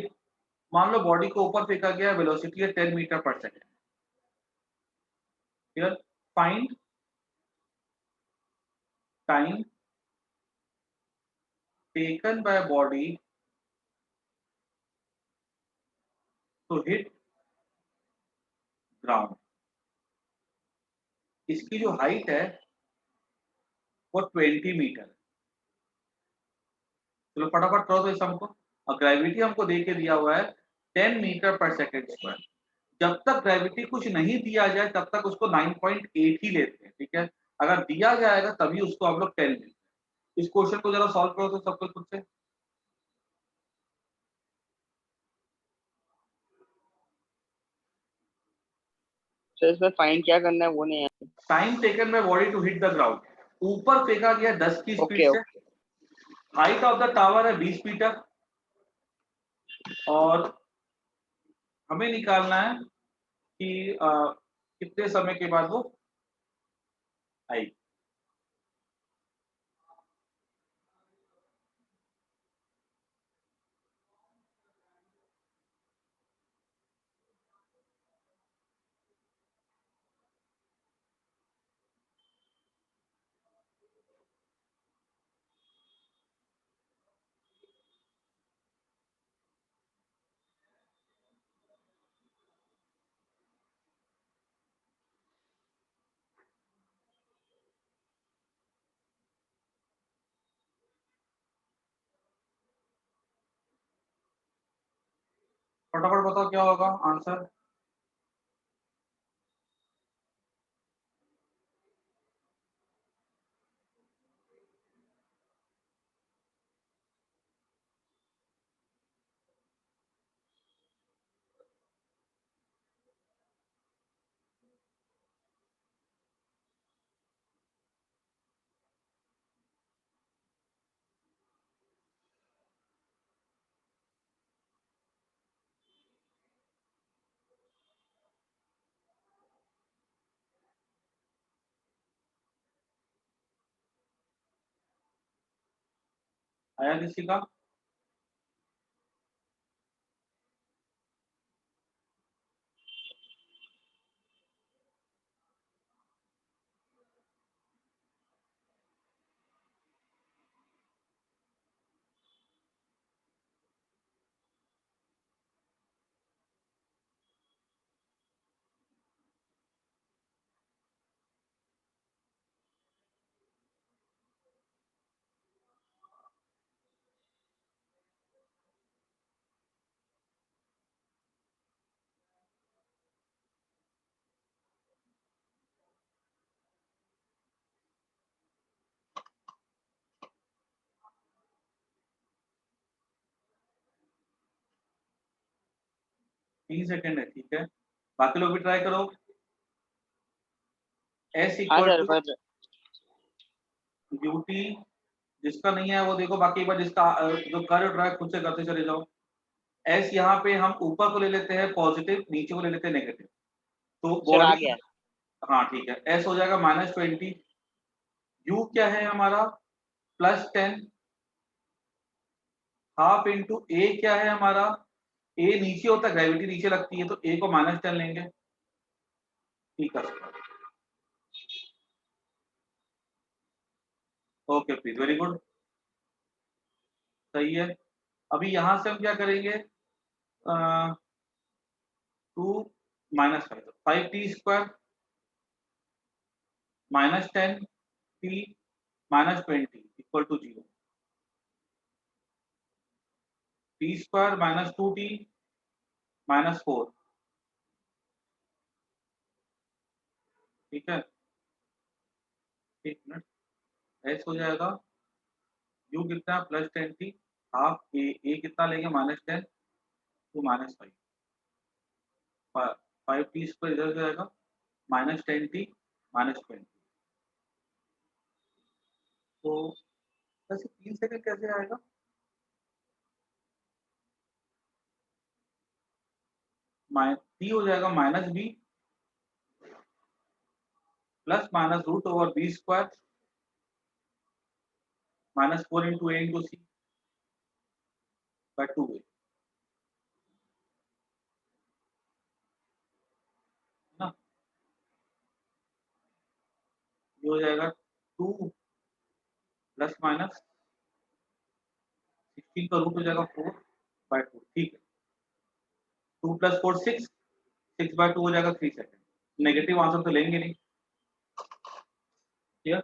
मान लो बॉडी को ऊपर फेंका गया, वेलोसिटी है 10 मीटर पर second. Clear? Find time taken by body to hit ground. इसकी जो हाइट है वो 20 मीटर। चलो फटाफट करो तो इस हमको। और ग्रेविटी हमको दे के दिया हुआ है 10 मीटर पर सेकेंड स्क्वायर। जब तक ग्रेविटी कुछ नहीं दिया जाए तब तक उसको 9.8 ही लेते हैं, ठीक है। अगर दिया जाएगा तभी उसको हम लोग 10 लेते हैं। इस क्वेश्चन को जरा सॉल्व करो तो सबको खुद से। सर इसमें फाइंड क्या करना है वो नहीं है। Time taken by body to hit the ground. ऊपर फेंका गया 10 की स्पीड ओके से। हाइट ऑफ द टावर है 20 मीटर और हमें निकालना है कि कितने समय के बाद वो आएगी। फटाफट बताओ क्या होगा आंसर। आया किसी का? तीन सेकेंड है, ठीक है। बाकी लोग भी ट्राई करो। S हाँ इक्वल सर टू पर यूटी। जिसका नहीं है वो देखो, बाकी एक बार जिसका जो कर रहा है खुद से करते चले जाओ। S यहाँ पे हम ऊपर को ले लेते हैं पॉजिटिव, नीचे को ले लेते हैं नेगेटिव। तो सर आ बॉडी, गया। हाँ ठीक है, S हो जाएगा -20। U क्या है हमारा +10। हाफ इंटू A क्या है हमारा, A नीचे होता है, ग्रेविटी नीचे लगती है तो A को -10 लेंगे। ठीक है, ओके प्लीज, वेरी गुड, सही है। अभी यहां से हम क्या करेंगे, 2 -5, 5t² -10t -20 equal to 0। t² -2t -4, ठीक है। एक मिनट, एस हो जाएगा यू कितना +10t, हाफ ए कितना लेंगे -10 टू -5, 5t² इधर जाएगा -10t -20। तो वैसे 3 सेकंड कैसे आएगा, t हो जाएगा -b +- √/b² -4 into A into C by 2A, ना, ये हो जाएगा 2 प्लस माइनस 16 का रूट हो जाएगा 4 by 2, ठीक है। 2 + 4 6, 6 by 2 हो जाएगा 3 सेकंड। नेगेटिव आंसर तो लेंगे नहीं, ठीक है।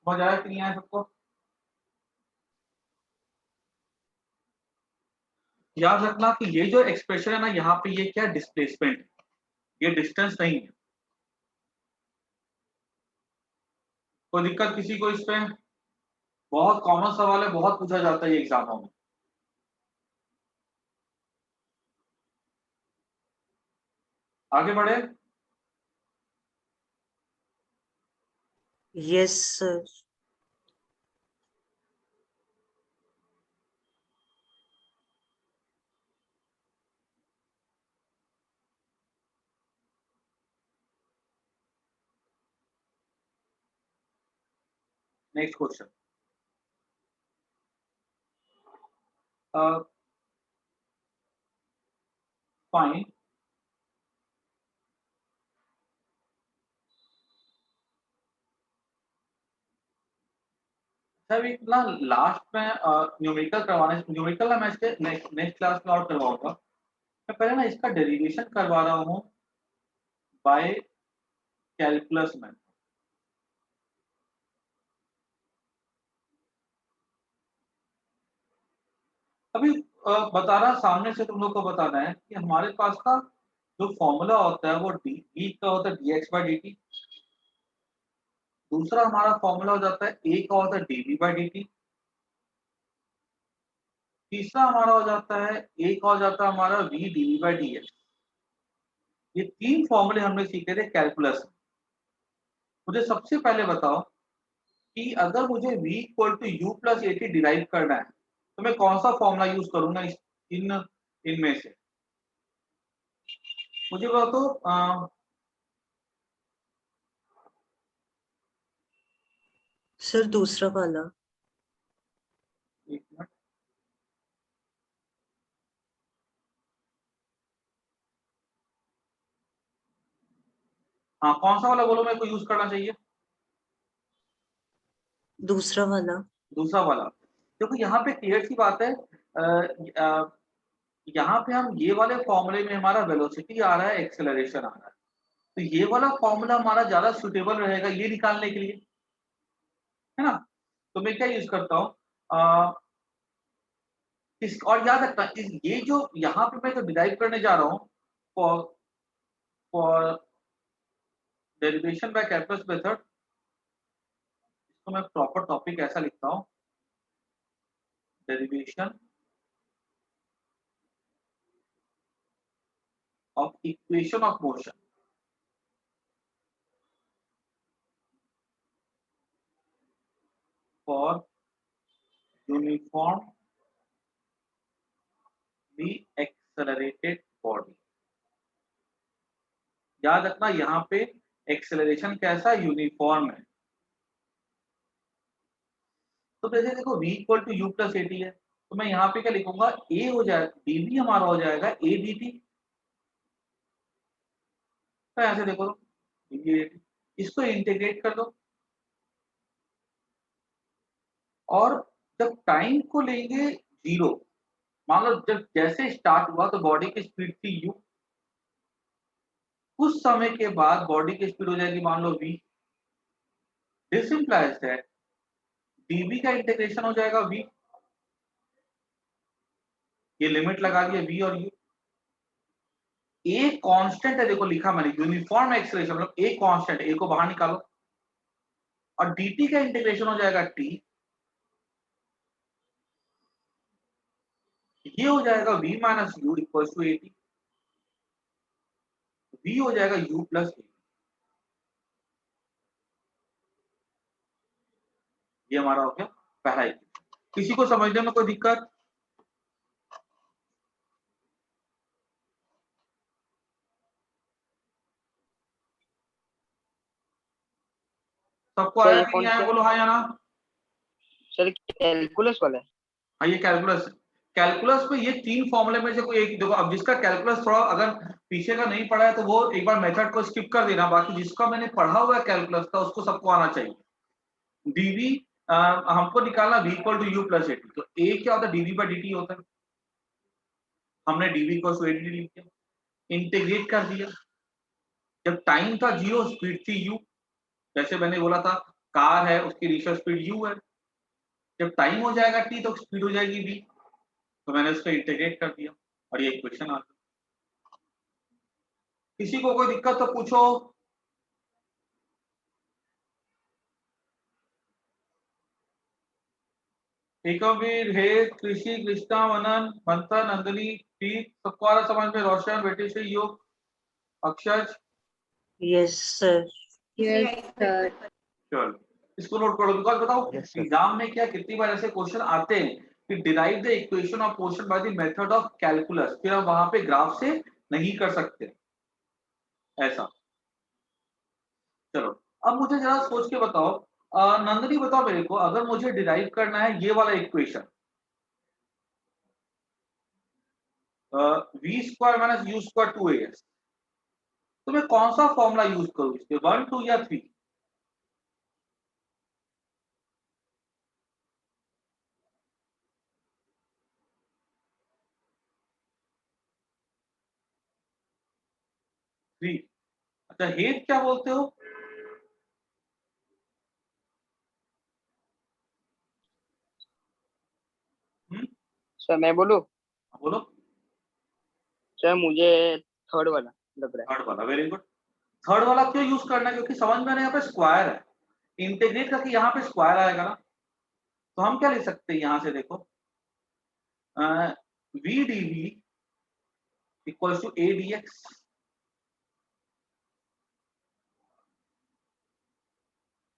समझ आया कि नहीं आया सबको? याद रखना कि ये जो एक्सप्रेशन है ना, यहाँ पे ये क्या डिस्प्लेसमेंट है, ये डिस्टेंस नहीं है। कोई दिक्कत किसी को इस पे? बहुत कॉमन सवाल है, बहुत पूछा जाता है ये एग्जामों में। आगे बढ़े। Yes, sir. Next question, fine sir एक ना लास्ट में न्यूमेरिकल करवाने, न्यूमेरिकल ना मैं इसके नेक्स्ट क्लास में और करवाऊंगा। मैं पहले ना इसका डेरिवेशन करवा रहा हूँ बाय कैलकुलस में। अभी बता रहा सामने से तुम लोग को बताना है कि हमारे पास का जो फॉर्मूला होता है वो डी का होता है dx by dt। दूसरा हमारा फॉर्मूला हो जाता है a का होता है dv by dt। तीसरा हमारा हो जाता है a का हो जाता है हमारा v dv by dx। ये 3 फॉर्मूले हमने सीखे थे कैलकुलस में। मुझे सबसे पहले बताओ कि अगर मुझे v equal to u plus a t derive करना है तो मैं कौन सा फॉर्मूला यूज करूंगा इनमें से? मुझे बताओ। सर दूसरा वाला। एक मिनट, हाँ कौन सा वाला बोलो मेरे को यूज करना चाहिए? दूसरा वाला। दूसरा वाला। देखो यहाँ पे क्लियर सी बात है, यहाँ पे हम ये वाले फॉर्मूले में हमारा वेलोसिटी आ रहा है, एक्सेलरेशन आ रहा है, तो ये वाला फॉर्मूला हमारा ज्यादा सुटेबल रहेगा ये निकालने के लिए, है ना। तो मैं क्या यूज करता हूँ इस, और याद रखना ये जो यहाँ पे मैं तो डिराइव करने जा रहा हूँ for for derivation by calculus method. इसको मैं प्रॉपर टॉपिक ऐसा लिखता हूँ, derivation of equation of motion for uniformly accelerated body. याद रखना यहाँ पे एक्सेलरेशन कैसा यूनिफॉर्म है। तो जैसे देखो v equal to you plus a t है, तो मैं यहाँ पे क्या लिखूंगा, a हो जाएगा dv हमारा हो जाएगा a dt। तो ऐसे देखो dv dt, इसको इंटीग्रेट कर दो और जब टाइम को लेंगे 0, मान लो जब जैसे स्टार्ट हुआ तो बॉडी की स्पीड थी u, कुछ समय के बाद बॉडी की स्पीड हो जाएगी मान लो v। This implies that dv का इंटीग्रेशन हो जाएगा v, ये लिमिट लगा दिया v और u। ए कांस्टेंट है, देखो लिखा मैंने यूनिफॉर्म एक्सेलरेशन, मतलब ए कांस्टेंट, ए को बाहर निकालो और dt का इंटीग्रेशन हो जाएगा t, ये हो जाएगा v minus u equal to a t. v हो जाएगा u प्लस ए, ये हमारा हो गया पहला इक्वेशन। किसी को समझने में कोई दिक्कत? सबको सर आया ये कि कौन नहीं आया, सा बोलो हाँ या ना। सर कैलकुलस वाला है? हाँ ये कैलकुलस, कैलकुलस में ये तीन फॉर्मूले में से कोई एक देखो। अब जिसका कैलकुलस थोड़ा अगर पीछे का नहीं पढ़ा है तो वो एक बार मेथड को स्किप कर देना, बाकी जिसका मैंने पढ़ा हुआ है कैलकुलस का उसको सबको आना चाहिए। डीवी हमको निकालना v equal to you plus a t, तो ए क्या होता है, डीवी बाई डी होता है। हमने डीवी इक्वल टू एटी लिख दिया, इंटीग्रेट कर दिया। जब टाइम था 0 स्पीड थी u, जैसे मैंने बोला था कार है उसकी इनिशियल स्पीड u है। जब टाइम हो जाएगा t तो स्पीड हो जाएगी v, तो मैंने उसको इंटीग्रेट कर दिया और ये इक्वेशन आ गई। किसी को कोई दिक्कत तो पूछो। एकमवीर, हे कृषि, कृष्णा, मनन, मंथन, नंदिनी, प्रीत, सबको आ रहा समझ में? रोशन, बेटे से योग, Akshay, Yes, sir. Yes, sir. चलो इसको नोट करो। बिकॉज बताओ Yes, sir. एग्जाम में क्या कितनी बार ऐसे क्वेश्चन आते हैं कि derive the equation of portion by the method of calculus, फिर हम वहां पे ग्राफ से नहीं कर सकते ऐसा। चलो अब मुझे जरा सोच के बताओ, नंदनी बताओ मेरे को, अगर मुझे डिराइव करना है ये वाला equation v square minus you square 2as, तो मैं कौन सा फॉर्मूला यूज करूं इसके, 1 2 या 3? थ्री। अच्छा हेट क्या बोलते हो? सर मैं बोलूं? बोलो। सर मुझे थर्ड वाला लग रहा है। थर्ड वाला, वेरी गुड। थर्ड वाला क्यों यूज करना है? क्योंकि समझ में यहाँ पे स्क्वायर है, इंटीग्रेट करके यहाँ पे स्क्वायर आएगा ना, तो हम क्या लिख सकते हैं यहां से देखो, v d v equal to a d x.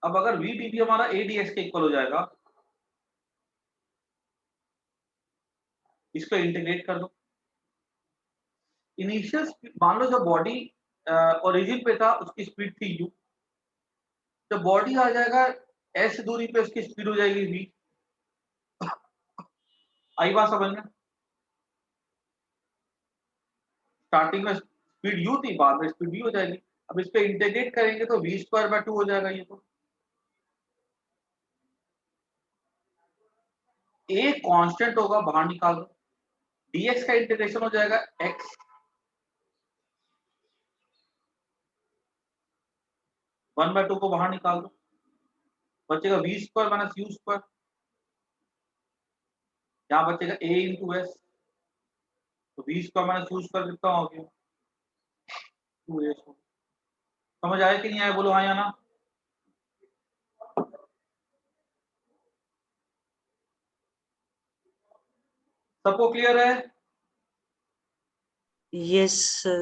अब अगर वी डी वी हमारा ए डी एक्स के इक्वल हो जाएगा, इसको इंटीग्रेट कर दो। इनिशियल स्पीड मान लो, जब बॉडी ओरिजिन पे था उसकी स्पीड थी u, जब बॉडी आ जाएगा s दूरी पे उसकी स्पीड हो जाएगी v। आई बात समझ में? स्टार्टिंग में स्पीड u थी, बाद में स्पीड v हो जाएगी। अब इस पे इंटीग्रेट करेंगे तो v स्क्वायर बाय 2 हो जाएगा ये। तो a कांस्टेंट होगा, बाहर निकाल दो, dx का इंटीग्रेशन हो जाएगा x 1/2 को बाहर निकाल दो, बचेगा v square minus you square, यहाँ बचेगा a इंटू एस, तो v square minus you square कितना हो गया, 2s। समझ आया कि नहीं आया, बोलो हाँ या ना। सबको क्लियर है? Yes, sir.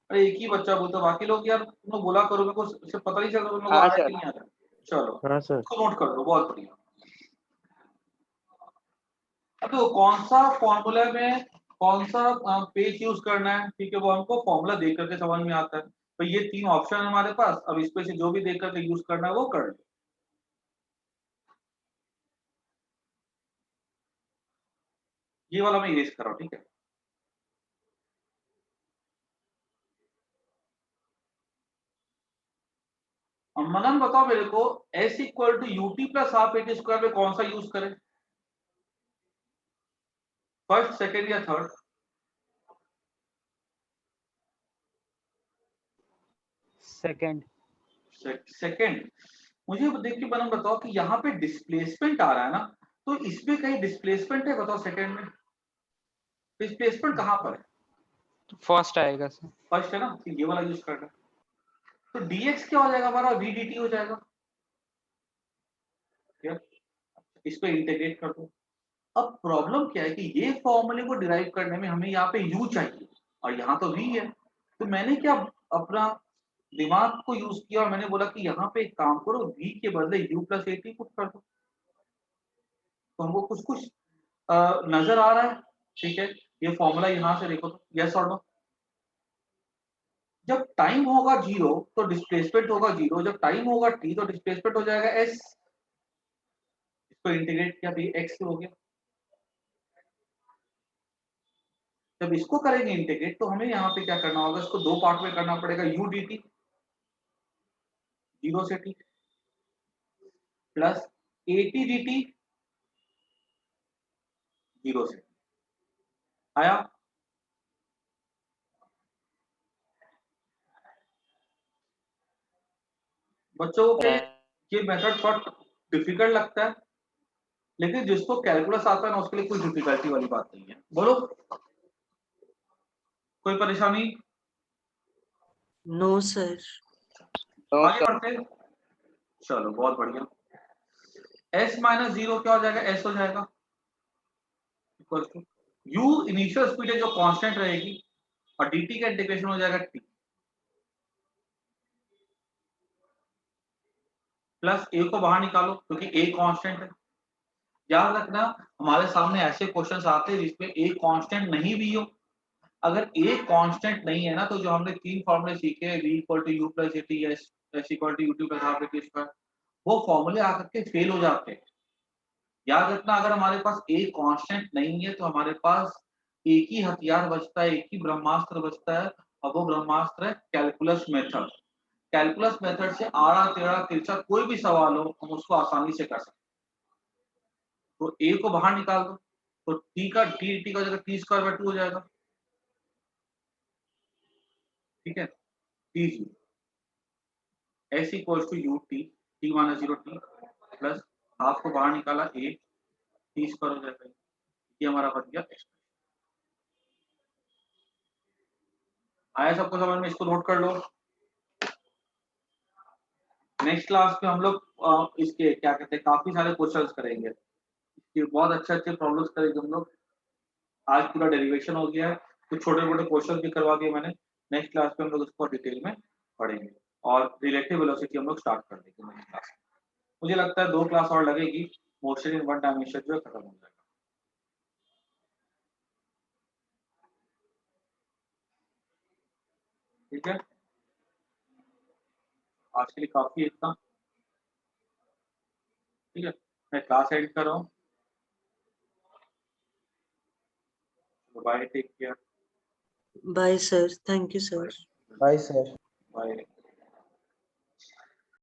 अरे एक ही बच्चा बोलता, बाकी लोग यार तुम लोग बोला करो, मेरे को इससे पता नहीं चलता तुम लोग हाँ आया सर। कि नहीं आया। चलो हाँ सर। इसको नोट कर दो, बहुत बढ़िया। अब तो कौन सा फॉर्मूला में कौन सा पेज यूज करना है, ठीक है, वो हमको फॉर्मूला देख करके समझ में आता है। तो ये तीन ऑप्शन है हमारे पास, अब इसमें से जो भी देख करके यूज करना है वो कर लो। ये वाला मैं इरेज कर रहा हूँ, ठीक है। अब मनन बताओ मेरे को, s equal to u t plus half a t square में कौन सा यूज करें, फर्स्ट सेकेंड या थर्ड? सेकंड। सेकेंड। मुझे देख के मनन बताओ कि यहाँ पे डिस्प्लेसमेंट आ रहा है ना, तो इसमें कहीं डिस्प्लेसमेंट है, बताओ सेकेंड में डिस्प्लेसमेंट कहाँ पर है? फर्स्ट आएगा सर। फर्स्ट है ना, तो ये वाला यूज करना। तो dx क्या हो जाएगा हमारा, v dt हो जाएगा। क्या इस पे इंटीग्रेट कर दो। अब प्रॉब्लम क्या है कि ये फॉर्मूले को डिराइव करने में हमें यहाँ पे u चाहिए और यहाँ तो v है, तो मैंने क्या अपना दिमाग को यूज किया और मैंने बोला कि यहाँ पे एक काम करो, v के बदले u प्लस एटी पुट कर दो, तो हमको कुछ कुछ नजर आ रहा है, ठीक है। ये फॉर्मूला यहाँ से देखो तो, यस और नो? जब टाइम होगा 0 तो डिस्प्लेसमेंट होगा 0, जब टाइम होगा t तो डिस्प्लेसमेंट हो जाएगा s। इसको इंटीग्रेट किया तो ये x हो गया। जब इसको करेंगे इंटीग्रेट तो हमें यहाँ पे क्या करना होगा, इसको दो पार्ट में करना पड़ेगा, u dt 0 से t प्लस at dt 0 से आया। बच्चों को ये मेथड थोड़ा डिफिकल्ट लगता है, लेकिन जिसको कैलकुलस आता है ना उसके लिए कोई डिफिकल्टी वाली बात नहीं है। बोलो कोई परेशानी? No, sir. No, आगे बढ़ते हैं। चलो बहुत बढ़िया। s माइनस 0 क्या हो जाएगा, s हो जाएगा equal to u initial speed है जो कांस्टेंट रहेगी और dt का इंटीग्रेशन हो जाएगा t प्लस a को बाहर निकालो क्योंकि a कांस्टेंट है। याद रखना हमारे सामने ऐसे क्वेश्चंस आते हैं जिसमें a कांस्टेंट नहीं भी हो। अगर a कांस्टेंट नहीं है ना तो जो हमने तीन फॉर्मूले सीखे v equal to u plus at s equal to u2 plus half at square, वो फॉर्मूले आकर के फेल हो जाते हैं। याद रखना अगर हमारे पास a कांस्टेंट नहीं है तो हमारे पास एक ही हथियार बचता है, एक ही ब्रह्मास्त्र बचता है और वो ब्रह्मास्त्र है कैलकुलस मेथड। कैलकुलस मेथड से आड़ा टेढ़ा तिरछा कोई भी सवाल हो हम उसको आसानी से कर सकते हैं। तो a को बाहर निकाल दो तो t का जगह t स्क्वायर बाय 2 हो जाएगा। ठीक है, t s equal to u t minus 0 t plus half को बाहर निकाला a t स्क्वायर हो जाएगा। ये हमारा बन गया एक्सप्रेशन। आया सबको समझ में? इसको नोट कर लो। नेक्स्ट क्लास में हम लोग इसके क्या कहते हैं काफी सारे क्वेश्चंस करेंगे, इसके बहुत अच्छे प्रॉब्लम्स करेंगे हम लोग। आज पूरा डेरिवेशन हो गया है, कुछ छोटे मोटे क्वेश्चन भी करवा दिए मैंने। नेक्स्ट क्लास में हम लोग इसको डिटेल में पढ़ेंगे और रिलेटिव वेलोसिटी हम लोग स्टार्ट कर देंगे नेक्स्ट क्लास में। मुझे लगता है 2 क्लास और लगेगी, मोशन इन वन डायमेंशन जो खत्म हो जाएगा। ठीक है, आज के लिए काफी है इतना। ठीक है, मैं क्लास एंड कर रहा हूँ। Bye, take care. Bye, sir. Thank you, sir. Bye, sir. Bye.